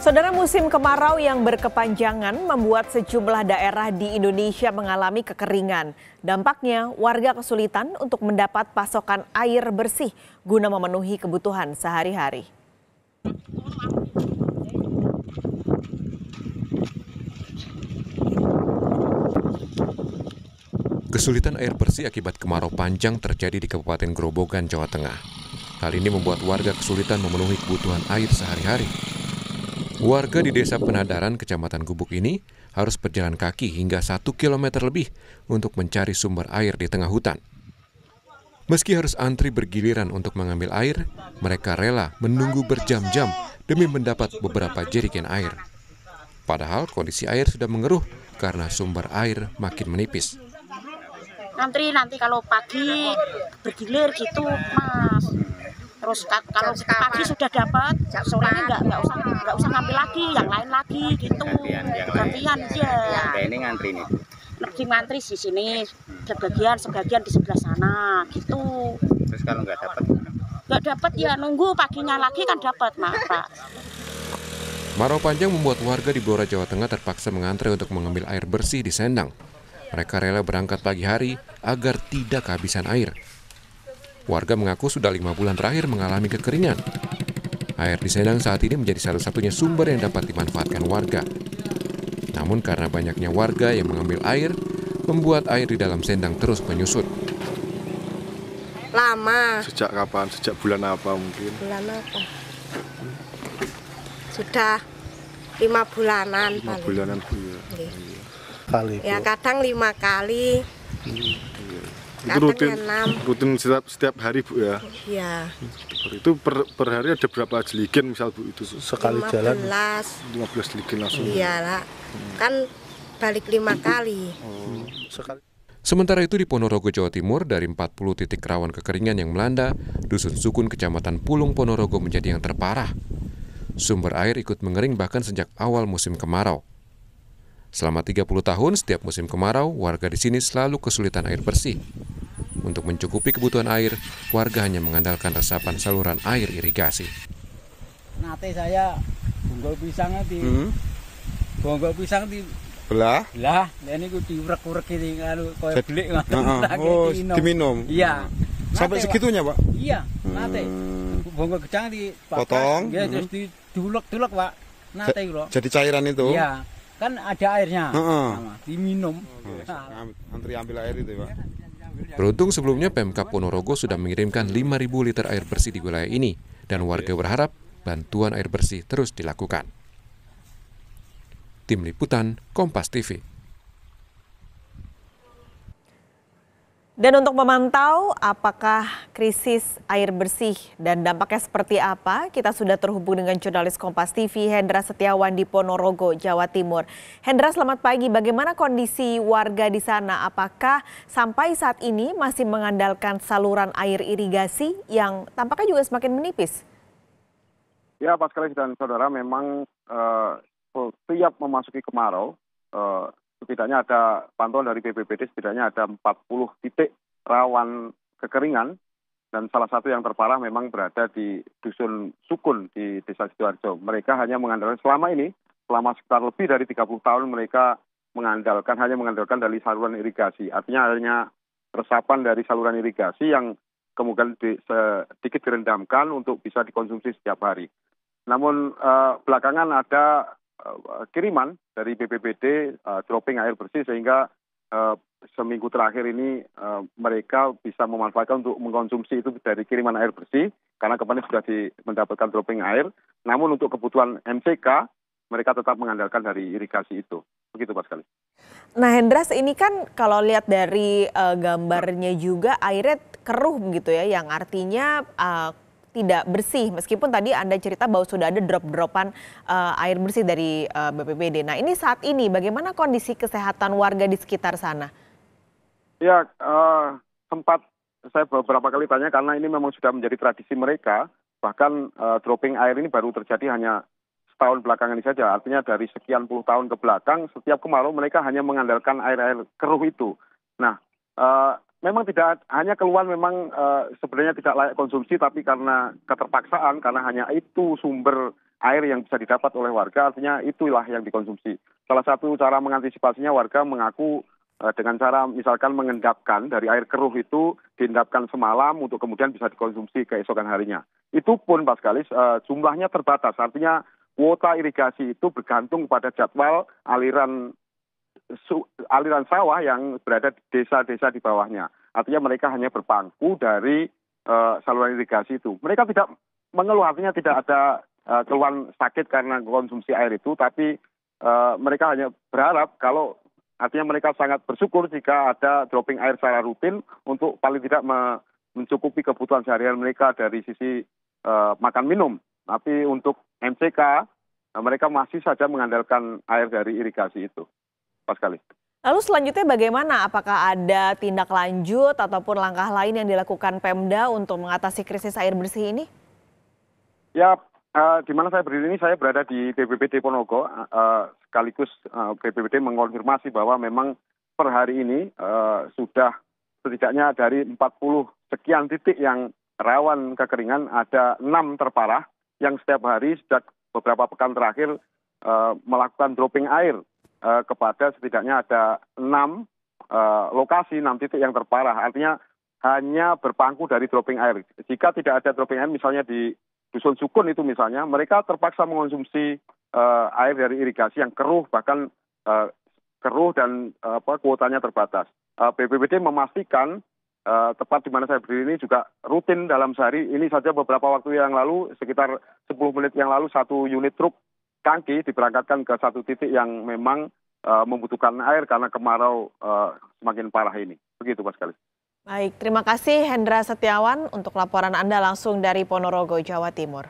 Saudara, musim kemarau yang berkepanjangan membuat sejumlah daerah di Indonesia mengalami kekeringan. Dampaknya, warga kesulitan untuk mendapat pasokan air bersih guna memenuhi kebutuhan sehari-hari. Kesulitan air bersih akibat kemarau panjang terjadi di Kabupaten Grobogan, Jawa Tengah. Hal ini membuat warga kesulitan memenuhi kebutuhan air sehari-hari. Warga di Desa Penadaran, Kecamatan Gubuk ini harus berjalan kaki hingga 1 kilometer lebih untuk mencari sumber air di tengah hutan. Meski harus antri bergiliran untuk mengambil air, mereka rela menunggu berjam-jam demi mendapat beberapa jerigen air. Padahal kondisi air sudah mengeruh karena sumber air makin menipis. Nanti kalau pagi bergilir gitu, Mas. Terus kalau pagi sudah dapat, sorenya nggak usah ngambil lagi, yang lain lagi gitu. Gantian ya. Ini ngantri nih. Ngantri di sini, sebagian di sebelah sana gitu. Terus kalau nggak dapat ya nunggu paginya lagi kan dapat, Pak. Kemarau panjang membuat warga di Blora, Jawa Tengah terpaksa mengantre untuk mengambil air bersih di Sendang. Mereka rela berangkat pagi hari agar tidak kehabisan air. Warga mengaku sudah 5 bulan terakhir mengalami kekeringan. Air di Sendang saat ini menjadi satu-satunya sumber yang dapat dimanfaatkan warga. Namun karena banyaknya warga yang mengambil air, membuat air di dalam Sendang terus menyusut. Lama. Sejak kapan? Sejak bulan apa mungkin? Bulan apa? Sudah 5 bulanan. 5 bulanan, Bu. Kali, ya kadang 5 kali. Itu rutin setiap hari, Bu, ya? Iya. Itu per hari ada berapa jeligen misal, Bu, itu sekali 15. Jalan? 15 jeligen langsung. Iya lah, kan balik 5 kali. Sekali. Sementara itu di Ponorogo, Jawa Timur, dari 40 titik rawan kekeringan yang melanda, Dusun Sukun, Kecamatan Pulung, Ponorogo menjadi yang terparah. Sumber air ikut mengering bahkan sejak awal musim kemarau. Selama 30 tahun, setiap musim kemarau, warga di sini selalu kesulitan air bersih. Untuk mencukupi kebutuhan air, warga hanya mengandalkan resapan saluran air irigasi. Nate saya bonggol pisang di belah, ini ku diurek-urek ini koyo belik diminum. Iya. Sampai segitunya, Pak? Iya, nate. Bonggol gedang dipotong, ya terus didulek-dulek, Pak. Nate lho. Jadi cairan itu? Iya. Kan ada airnya, diminum. Antri ambil air itu, Pak. Beruntung sebelumnya Pemkab Ponorogo sudah mengirimkan 5.000 liter air bersih di wilayah ini, dan warga berharap bantuan air bersih terus dilakukan. Tim Liputan, Kompas TV. Dan untuk memantau apakah krisis air bersih dan dampaknya seperti apa, kita sudah terhubung dengan jurnalis Kompas TV Hendra Setiawan di Ponorogo, Jawa Timur. Hendra, selamat pagi. Bagaimana kondisi warga di sana? Apakah sampai saat ini masih mengandalkan saluran air irigasi yang tampaknya juga semakin menipis? Ya, Pak Sekali dan Saudara, memang setiap memasuki kemarau, setidaknya ada pantauan dari BPBD, setidaknya ada 40 titik rawan kekeringan, dan salah satu yang terparah memang berada di Dusun Sukun di Desa Sidoarjo. Mereka hanya mengandalkan selama sekitar lebih dari 30 tahun mereka hanya mengandalkan dari saluran irigasi. Artinya hanya resapan dari saluran irigasi yang kemudian sedikit direndamkan untuk bisa dikonsumsi setiap hari. Namun belakangan ada kiriman dari BPBD dropping air bersih, sehingga seminggu terakhir ini mereka bisa memanfaatkan untuk mengkonsumsi itu dari kiriman air bersih karena kemarin sudah mendapatkan dropping air. Namun untuk kebutuhan MCK mereka tetap mengandalkan dari irigasi itu. Begitu, Pak Sekali. Nah, Hendras, ini kan kalau lihat dari gambarnya juga airnya keruh begitu ya, yang artinya tidak bersih, meskipun tadi Anda cerita bahwa sudah ada drop-dropan air bersih dari BPBD. Nah, ini saat ini bagaimana kondisi kesehatan warga di sekitar sana? Ya, sempat saya beberapa kali tanya karena ini memang sudah menjadi tradisi mereka. Bahkan dropping air ini baru terjadi hanya setahun belakangan ini saja. Artinya dari sekian puluh tahun ke belakang, setiap kemarau mereka hanya mengandalkan air-air keruh itu. Nah, memang tidak hanya keluhan memang sebenarnya tidak layak konsumsi, tapi karena keterpaksaan, karena hanya itu sumber air yang bisa didapat oleh warga, artinya itulah yang dikonsumsi. Salah satu cara mengantisipasinya warga mengaku dengan cara misalkan mengendapkan dari air keruh itu, diendapkan semalam untuk kemudian bisa dikonsumsi keesokan harinya. Itu pun Pak Skalis jumlahnya terbatas, artinya kuota irigasi itu bergantung pada jadwal aliran sawah yang berada di desa-desa di bawahnya. Artinya mereka hanya berpangku dari saluran irigasi itu. Mereka tidak mengeluh, artinya tidak ada keluhan sakit karena konsumsi air itu, tapi mereka hanya berharap kalau artinya mereka sangat bersyukur jika ada dropping air secara rutin untuk paling tidak mencukupi kebutuhan sehari-hari mereka dari sisi makan minum. Tapi untuk MCK mereka masih saja mengandalkan air dari irigasi itu. Pas kali. Lalu selanjutnya bagaimana? Apakah ada tindak lanjut ataupun langkah lain yang dilakukan Pemda untuk mengatasi krisis air bersih ini? Ya, di mana saya berdiri ini, saya berada di BPBD Ponorogo, sekaligus BPBD mengonfirmasi bahwa memang per hari ini sudah setidaknya dari 40 sekian titik yang rawan kekeringan, ada 6 terparah yang setiap hari sejak beberapa pekan terakhir melakukan dropping air kepada setidaknya ada 6 lokasi, 6 titik yang terparah. Artinya hanya berpangku dari dropping air. Jika tidak ada dropping air, misalnya di Dusun Sukun itu misalnya, mereka terpaksa mengonsumsi air dari irigasi yang keruh, bahkan keruh dan kuotanya terbatas. BPBD memastikan tepat di mana saya berdiri ini juga rutin dalam sehari. Ini saja beberapa waktu yang lalu, sekitar 10 menit yang lalu, 1 unit truk tangki diberangkatkan ke satu titik yang memang membutuhkan air karena kemarau semakin parah ini. Begitu Pak Skalis. Baik, terima kasih Hendra Setiawan untuk laporan Anda langsung dari Ponorogo, Jawa Timur.